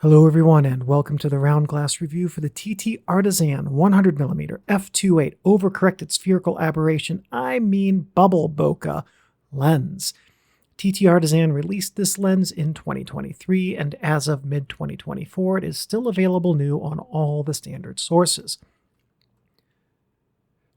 Hello everyone and welcome to the round glass review for the TT Artisan 100mm f2.8 overcorrected spherical aberration, Bubble Bokeh lens. TT Artisan released this lens in 2023 and as of mid-2024 it is still available new on all the standard sources.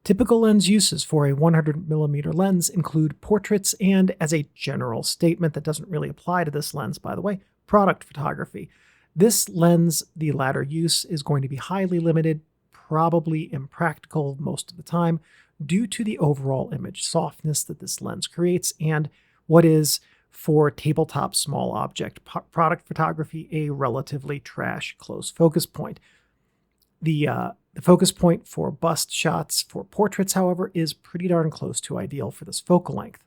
Typical lens uses for a 100mm lens include portraits and, as a general statement that doesn't really apply to this lens by the way, product photography. This lens, the latter use, is going to be highly limited, probably impractical most of the time, due to the overall image softness that this lens creates and what is, for tabletop small object product photography, a relatively trash close focus point. The focus point for bust shots for portraits, however, is pretty darn close to ideal for this focal length.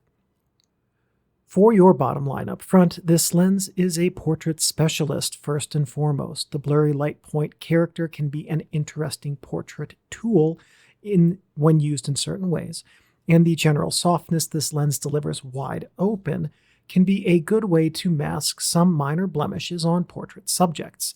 For your bottom line up front, this lens is a portrait specialist first and foremost. The blurry light point character can be an interesting portrait tool when used in certain ways, and the general softness this lens delivers wide open can be a good way to mask some minor blemishes on portrait subjects.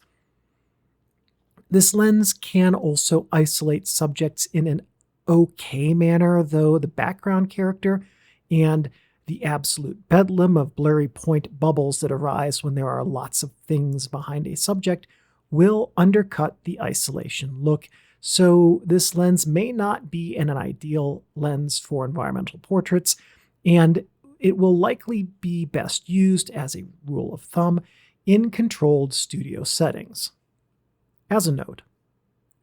This lens can also isolate subjects in an okay manner, though the background character and the absolute bedlam of blurry point bubbles that arise when there are lots of things behind a subject will undercut the isolation look, so this lens may not be an ideal lens for environmental portraits, and it will likely be best used, as a rule of thumb, in controlled studio settings. As a note,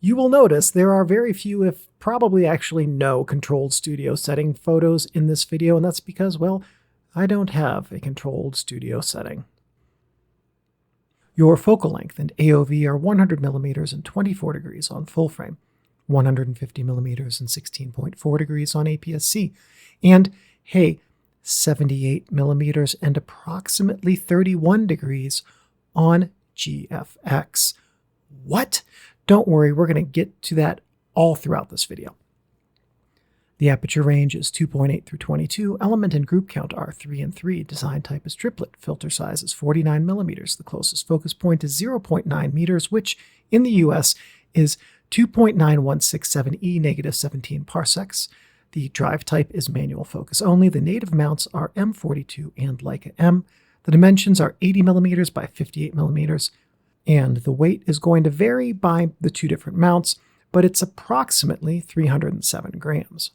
you will notice there are very few, if probably actually no, controlled studio setting photos in this video, and that's because, well, I don't have a controlled studio setting. Your focal length and AOV are 100mm and 24 degrees on full frame, 150mm and 16.4 degrees on APS-C, and, hey, 78mm and approximately 31 degrees on GFX. What? Don't worry, we're going to get to that all throughout this video. The aperture range is 2.8 through 22, element and group count are 3 and 3, design type is triplet, filter size is 49mm, the closest focus point is 0.9 meters, which in the US is 2.9167 negative 17 parsecs. The drive type is manual focus only, the native mounts are M42 and Leica M, the dimensions are 80mm by 58mm, and the weight is going to vary by the two different mounts, but it's approximately 307 grams.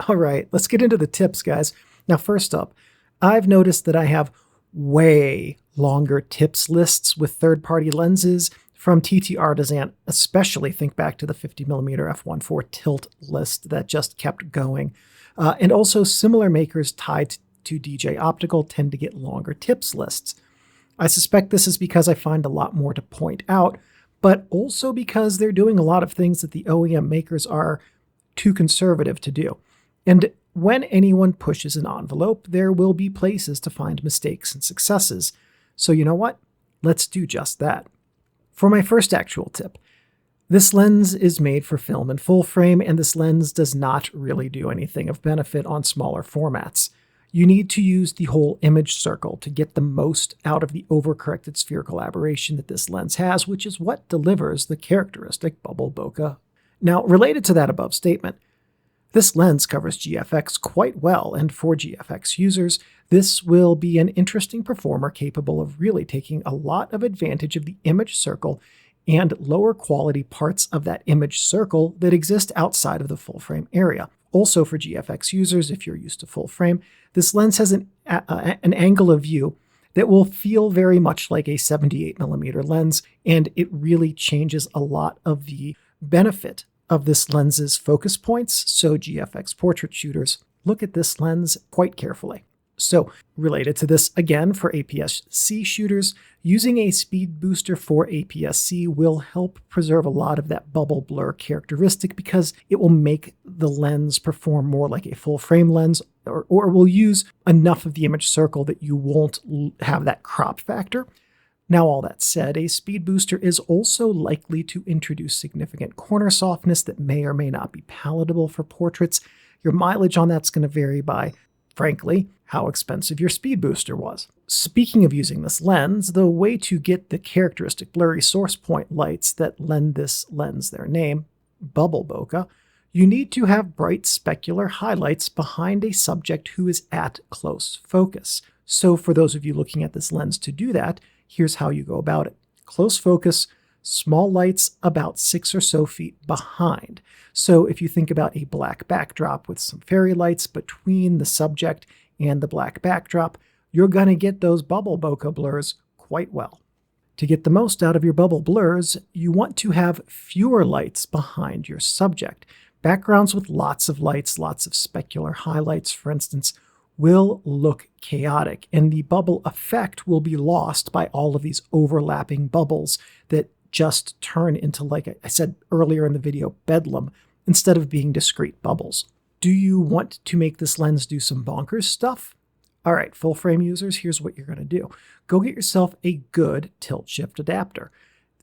All right, let's get into the tips, guys. Now, first up, I've noticed that I have way longer tips lists with third-party lenses from TT Artisan, especially think back to the 50mm f1.4 tilt list that just kept going. And also similar makers tied to DJ Optical tend to get longer tips lists. I suspect this is because I find a lot more to point out, but also because they're doing a lot of things that the OEM makers are too conservative to do. And when anyone pushes an envelope, there will be places to find mistakes and successes. So you know what? Let's do just that. For my first actual tip, this lens is made for film and full frame, and this lens does not really do anything of benefit on smaller formats. You need to use the whole image circle to get the most out of the overcorrected spherical aberration that this lens has, which is what delivers the characteristic bubble bokeh. Now, related to that above statement, this lens covers GFX quite well, and for GFX users, this will be an interesting performer capable of really taking a lot of advantage of the image circle and lower quality parts of that image circle that exist outside of the full frame area. Also for GFX users, if you're used to full frame, this lens has an angle of view that will feel very much like a 78mm lens, and it really changes a lot of the benefit of this lens's focus points, so GFX portrait shooters look at this lens quite carefully. So, related to this again, for APS-C shooters, using a speed booster for APS-C will help preserve a lot of that bubble blur characteristic because it will make the lens perform more like a full frame lens, or will use enough of the image circle that you won't have that crop factor. Now, all that said, a speed booster is also likely to introduce significant corner softness that may or may not be palatable for portraits. Your mileage on that's going to vary by frankly, how expensive your speedbooster was. Speaking of using this lens, the way to get the characteristic blurry source point lights that lend this lens their name, Bubble Bokeh, you need to have bright specular highlights behind a subject who is at close focus. So for those of you looking at this lens to do that, here's how you go about it. Close focus, small lights about 6 or so feet behind. So if you think about a black backdrop with some fairy lights between the subject and the black backdrop, you're going to get those bubble bokeh blurs quite well. To get the most out of your bubble blurs, you want to have fewer lights behind your subject. Backgrounds with lots of lights, lots of specular highlights, for instance, will look chaotic, and the bubble effect will be lost by all of these overlapping bubbles that just turn into, like I said earlier in the video, bedlam instead of being discrete bubbles. Do you want to make this lens do some bonkers stuff? All right, full frame users, here's what you're going to do. Go get yourself a good tilt shift adapter.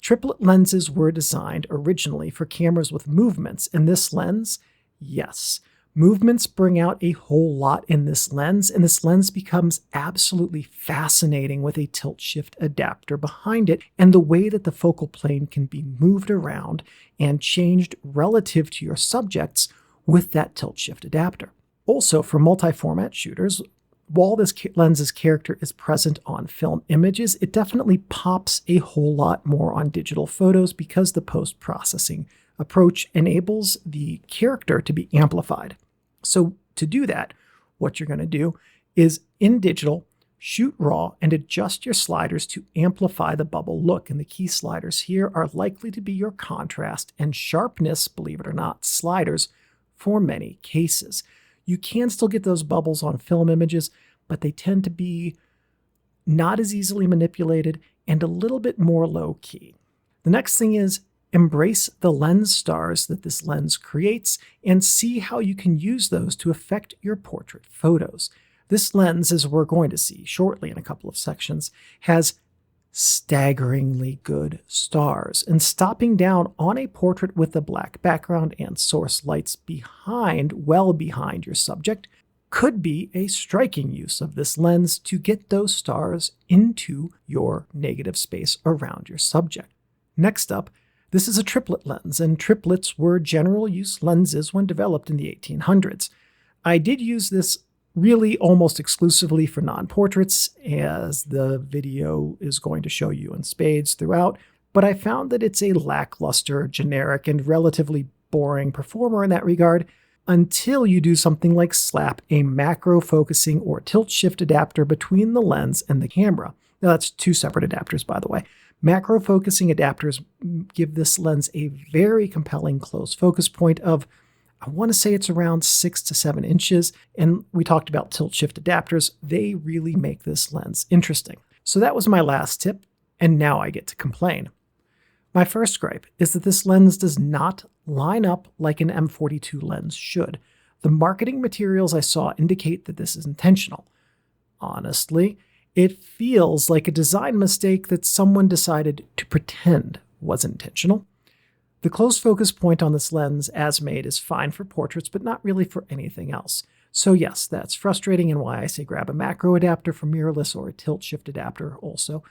Triplet lenses were designed originally for cameras with movements, and this lens, yes. Movements bring out a whole lot in this lens, and this lens becomes absolutely fascinating with a tilt shift adapter behind it, and the way that the focal plane can be moved around and changed relative to your subjects with that tilt shift adapter. Also, for multi-format shooters, while this lens's character is present on film images, it definitely pops a whole lot more on digital photos because the post-processing approach enables the character to be amplified. So to do that, what you're going to do is in digital, shoot raw and adjust your sliders to amplify the bubble look. And the key sliders here are likely to be your contrast and sharpness, believe it or not, sliders for many cases. You can still get those bubbles on film images, but they tend to be not as easily manipulated and a little bit more low-key. The next thing is embrace the lens stars that this lens creates and see how you can use those to affect your portrait photos. This lens, as we're going to see shortly in a couple of sections, has staggeringly good stars, and stopping down on a portrait with a black background and source lights well behind your subject could be a striking use of this lens to get those stars into your negative space around your subject. Next up, this is a triplet lens, and triplets were general use lenses when developed in the 1800s. I did use this really almost exclusively for non-portraits, as the video is going to show you in spades throughout, but I found that it's a lackluster, generic, and relatively boring performer in that regard until you do something like slap a macro focusing or tilt shift adapter between the lens and the camera. Now that's two separate adapters, by the way. Macro focusing adapters give this lens a very compelling close focus point of, I want to say it's around 6 to 7 inches, and we talked about tilt shift adapters. They really make this lens interesting. So that was my last tip, and now I get to complain. My first gripe is that this lens does not line up like an M42 lens should. The marketing materials I saw indicate that this is intentional. Honestly, it feels like a design mistake that someone decided to pretend was intentional. The close focus point on this lens, as made, is fine for portraits, but not really for anything else. So yes, that's frustrating, and why I say grab a macro adapter for mirrorless or a tilt shift adapter also.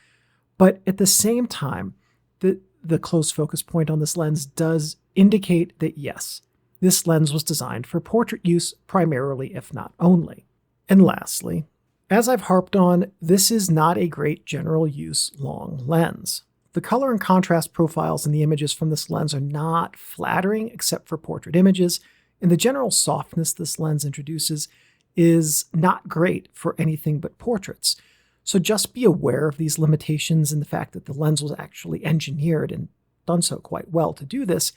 But at the same time, the close focus point on this lens does indicate that yes, this lens was designed for portrait use primarily, if not only. And lastly, as I've harped on, this is not a great general use long lens. The color and contrast profiles in the images from this lens are not flattering except for portrait images, and the general softness this lens introduces is not great for anything but portraits. So just be aware of these limitations and the fact that the lens was actually engineered and done so quite well to do this.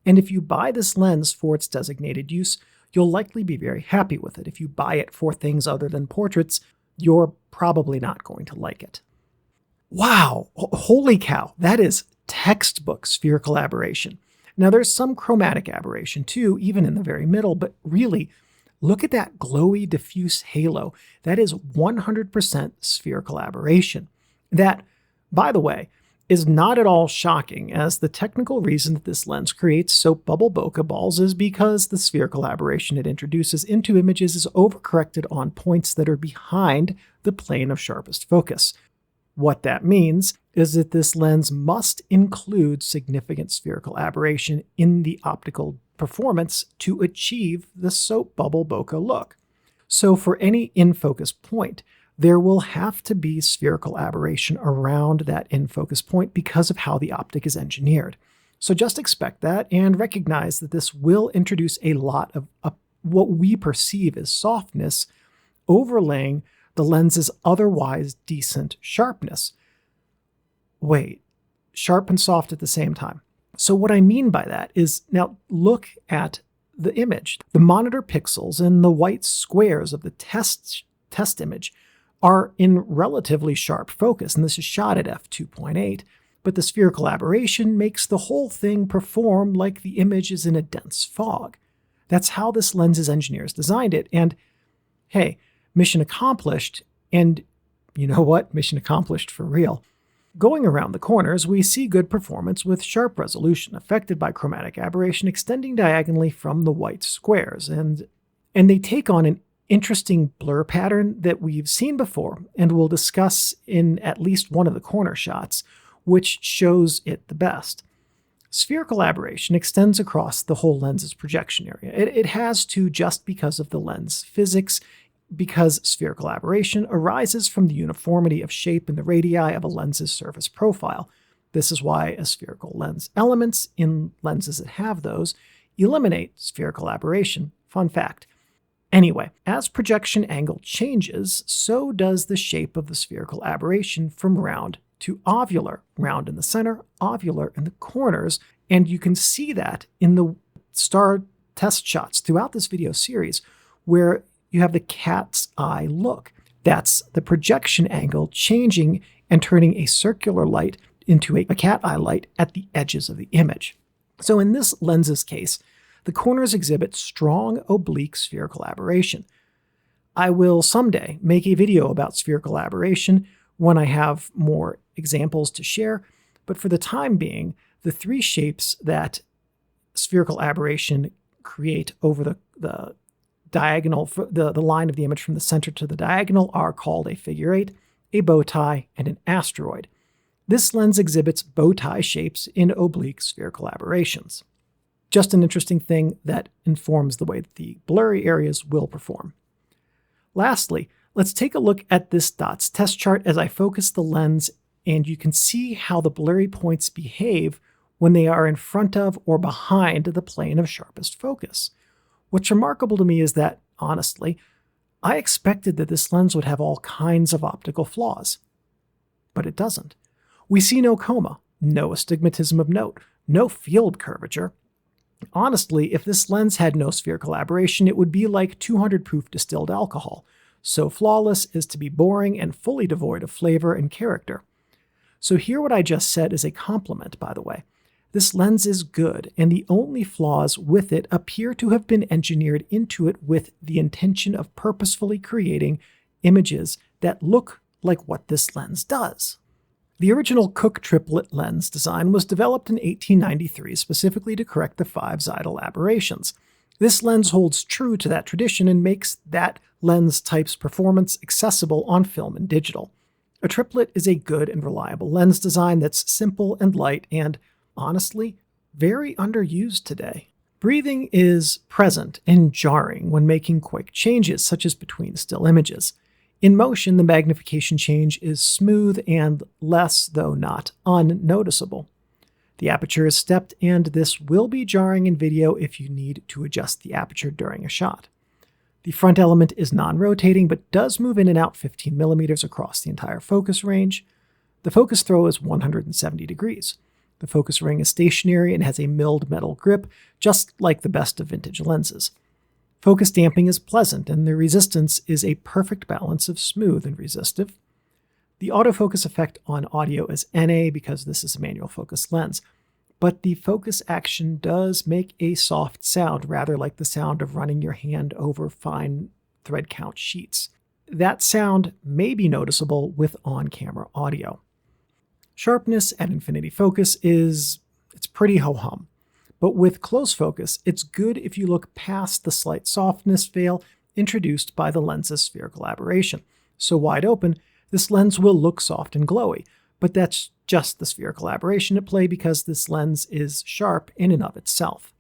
And if you buy this lens for its designated use, you'll likely be very happy with it. If you buy it for things other than portraits, you're probably not going to like it. Wow, holy cow, that is textbook spherical aberration. Now there's some chromatic aberration too, even in the very middle, but really, look at that glowy diffuse halo. That is 100% spherical aberration. That, by the way, is not at all shocking, as the technical reason that this lens creates soap bubble bokeh balls is because the spherical aberration it introduces into images is overcorrected on points that are behind the plane of sharpest focus. What that means is that this lens must include significant spherical aberration in the optical performance to achieve the soap bubble bokeh look. So for any in-focus point, there will have to be spherical aberration around that in-focus point because of how the optic is engineered. So just expect that and recognize that this will introduce a lot of what we perceive as softness overlaying the lens's otherwise decent sharpness. Wait, sharp and soft at the same time. So what I mean by that is, now look at the image. The monitor pixels and the white squares of the test image are in relatively sharp focus, and this is shot at f2.8, but the spherical aberration makes the whole thing perform like the image is in a dense fog. That's how this lens's engineers designed it, and hey, mission accomplished, and you know what? Mission accomplished for real. Going around the corners, we see good performance with sharp resolution affected by chromatic aberration extending diagonally from the white squares, and they take on an interesting blur pattern that we've seen before and we'll discuss in at least one of the corner shots, which shows it the best. Spherical aberration extends across the whole lens's projection area. It has to just because of the lens physics, because spherical aberration arises from the uniformity of shape in the radii of a lens's surface profile. This is why a spherical lens elements in lenses that have those eliminate spherical aberration. Fun fact. Anyway, as projection angle changes, so does the shape of the spherical aberration from round to ovular. Round in the center, ovular in the corners, and you can see that in the star test shots throughout this video series where you have the cat's eye look. That's the projection angle changing and turning a circular light into a cat eye light at the edges of the image. So in this lens's case, the corners exhibit strong oblique spherical aberration. I will someday make a video about spherical aberration when I have more examples to share, but for the time being, the three shapes that spherical aberration create over the diagonal, the line of the image from the center to the diagonal are called a figure eight, a bow tie, and an asteroid. This lens exhibits bow tie shapes in oblique spherical aberrations. Just an interesting thing that informs the way that the blurry areas will perform. Lastly, let's take a look at this dots test chart as I focus the lens, and you can see how the blurry points behave when they are in front of or behind the plane of sharpest focus. What's remarkable to me is that, honestly, I expected that this lens would have all kinds of optical flaws, but it doesn't. We see no coma, no astigmatism of note, no field curvature. Honestly, if this lens had no spherical aberration, it would be like 200 proof distilled alcohol, so flawless as to be boring and fully devoid of flavor and character. So hear what I just said is a compliment, by the way. This lens is good, and the only flaws with it appear to have been engineered into it with the intention of purposefully creating images that look like what this lens does. The original Cooke triplet lens design was developed in 1893 specifically to correct the 5 Zeidel aberrations. This lens holds true to that tradition and makes that lens type's performance accessible on film and digital. A triplet is a good and reliable lens design that's simple and light and, honestly, very underused today. Breathing is present and jarring when making quick changes, such as between still images. In motion, the magnification change is smooth and less, though not unnoticeable. The aperture is stepped, and this will be jarring in video if you need to adjust the aperture during a shot. The front element is non-rotating, but does move in and out 15mm across the entire focus range. The focus throw is 170 degrees. The focus ring is stationary and has a milled metal grip, just like the best of vintage lenses. Focus damping is pleasant, and the resistance is a perfect balance of smooth and resistive. The autofocus effect on audio is NA because this is a manual focus lens, but the focus action does make a soft sound, rather like the sound of running your hand over fine thread count sheets. That sound may be noticeable with on-camera audio. Sharpness at infinity focus it's pretty ho-hum. But with close focus, it's good if you look past the slight softness veil introduced by the lens's spherical aberration. So wide open, this lens will look soft and glowy, but that's just the spherical aberration at play because this lens is sharp in and of itself.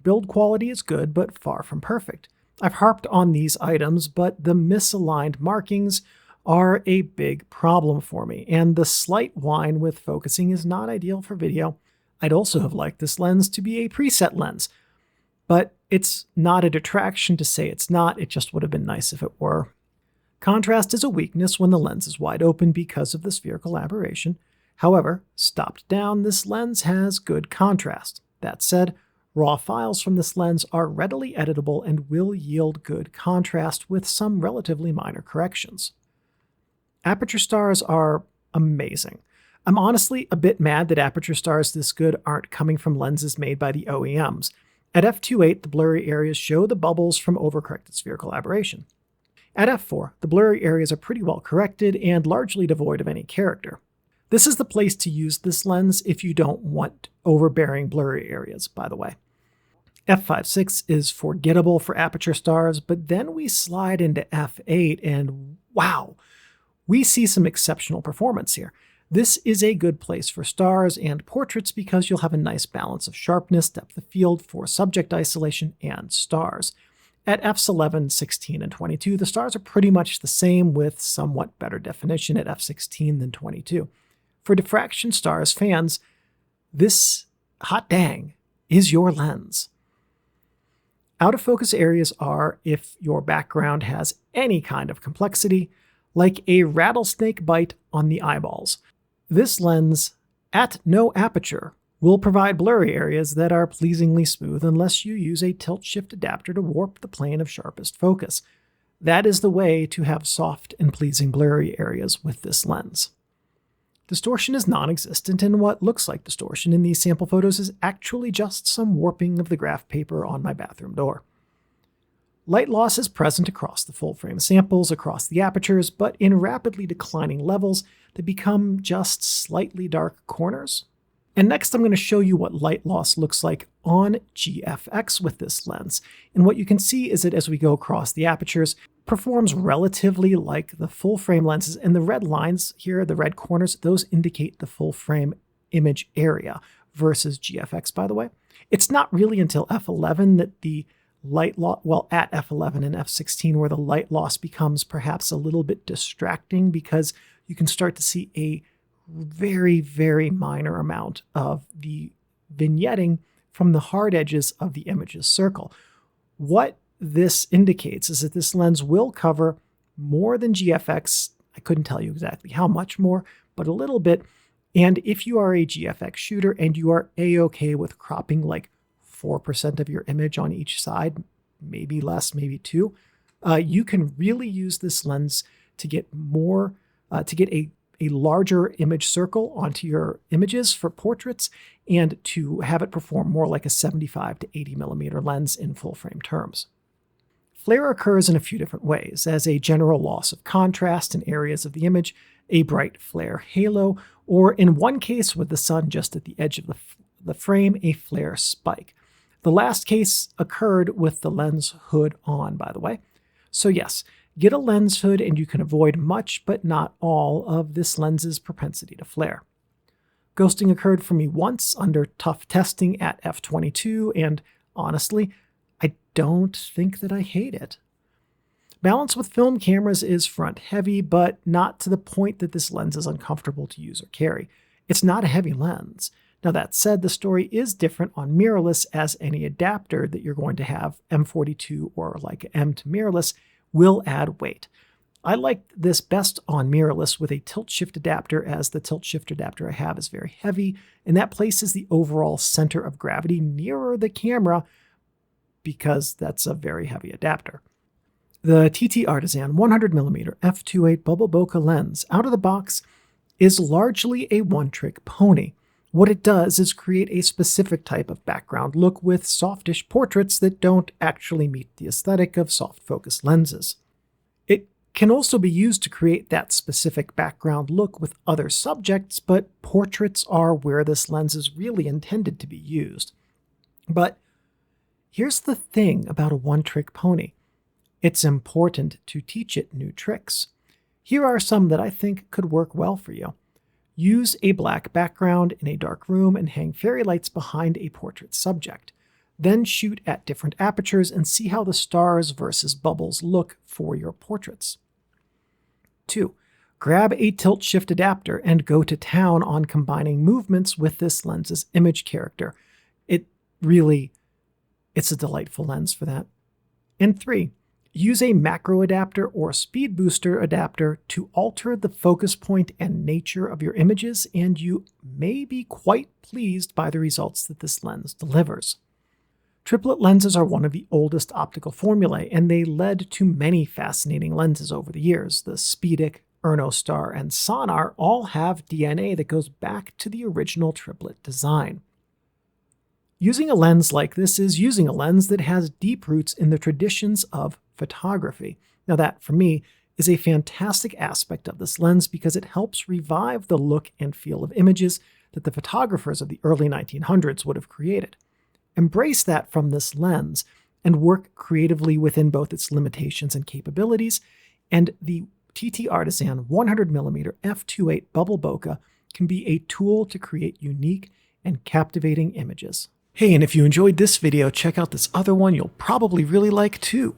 Build quality is good, but far from perfect. I've harped on these items, but the misaligned markings are a big problem for me, and the slight whine with focusing is not ideal for video. I'd also have liked this lens to be a preset lens, but it's not a detraction to say it's not, it just would have been nice if it were. Contrast is a weakness when the lens is wide open because of the spherical aberration. However, stopped down, this lens has good contrast. That said, raw files from this lens are readily editable and will yield good contrast with some relatively minor corrections. Aperture stars are amazing. I'm honestly a bit mad that aperture stars this good aren't coming from lenses made by the OEMs. At f2.8, the blurry areas show the bubbles from overcorrected spherical aberration. At f4, the blurry areas are pretty well corrected and largely devoid of any character. This is the place to use this lens if you don't want overbearing blurry areas, by the way. f5.6 is forgettable for aperture stars, but then we slide into f8 and wow, we see some exceptional performance here. This is a good place for stars and portraits because you'll have a nice balance of sharpness, depth of field for subject isolation, and stars. At f11, 16, and 22, the stars are pretty much the same with somewhat better definition at f16 than 22. For diffraction stars fans, this hot dang is your lens. Out of focus areas are if your background has any kind of complexity, like a rattlesnake bite on the eyeballs. This lens, at no aperture, will provide blurry areas that are pleasingly smooth unless you use a tilt-shift adapter to warp the plane of sharpest focus. That is the way to have soft and pleasing blurry areas with this lens. Distortion is non-existent, and what looks like distortion in these sample photos is actually just some warping of the graph paper on my bathroom door. Light loss is present across the full-frame samples, across the apertures, but in rapidly declining levels that become just slightly dark corners. And next I'm going to show you what light loss looks like on GFX with this lens. And what you can see is that as we go across the apertures, performs relatively like the full-frame lenses, and the red lines here, the red corners, those indicate the full-frame image area versus GFX, by the way. It's not really until f11 that the light loss, well, at f11 and f16, where the light loss becomes perhaps a little bit distracting because you can start to see a very, very minor amount of the vignetting from the hard edges of the image's circle. What this indicates is that this lens will cover more than GFX. I couldn't tell you exactly how much more, but a little bit. And if you are a GFX shooter and you are a-okay with cropping like 4% of your image on each side, maybe less, maybe 2, you can really use this lens to get more, to get a larger image circle onto your images for portraits and to have it perform more like a 75 to 80 millimeter lens in full frame terms. Flare occurs in a few different ways, as a general loss of contrast in areas of the image, a bright flare halo, or in one case with the sun just at the edge of the frame, a flare spike. The last case occurred with the lens hood on, by the way. So yes, get a lens hood and you can avoid much, but not all, of this lens's propensity to flare. Ghosting occurred for me once under tough testing at f22, and honestly, I don't think that I hate it. Balance with film cameras is front heavy, but not to the point that this lens is uncomfortable to use or carry. It's not a heavy lens. Now that said, the story is different on mirrorless, as any adapter that you're going to have, M42 or like M to mirrorless, will add weight. I like this best on mirrorless with a tilt-shift adapter, as the tilt-shift adapter I have is very heavy, and that places the overall center of gravity nearer the camera because that's a very heavy adapter. The TT Artisan 100mm f2.8 Bubble Bokeh lens out of the box is largely a one-trick pony. What it does is create a specific type of background look with softish portraits that don't actually meet the aesthetic of soft focus lenses. It can also be used to create that specific background look with other subjects, but portraits are where this lens is really intended to be used. But here's the thing about a one-trick pony. It's important to teach it new tricks. Here are some that I think could work well for you. Use a black background in a dark room and hang fairy lights behind a portrait subject. Then shoot at different apertures and see how the stars versus bubbles look for your portraits. 2. Grab a tilt-shift adapter and go to town on combining movements with this lens's image character. It's a delightful lens for that. And 3. Use a macro adapter or speedbooster adapter to alter the focus point and nature of your images, and you may be quite pleased by the results that this lens delivers. Triplet lenses are one of the oldest optical formulae, and they led to many fascinating lenses over the years. The Speedic, Ernostar, and Sonar all have DNA that goes back to the original triplet design. Using a lens like this is using a lens that has deep roots in the traditions of photography. Now that, for me, is a fantastic aspect of this lens because it helps revive the look and feel of images that the photographers of the early 1900s would have created. Embrace that from this lens and work creatively within both its limitations and capabilities, and the TT Artisan 100mm f2.8 Bubble Bokeh can be a tool to create unique and captivating images. Hey, and if you enjoyed this video, check out this other one you'll probably really like too.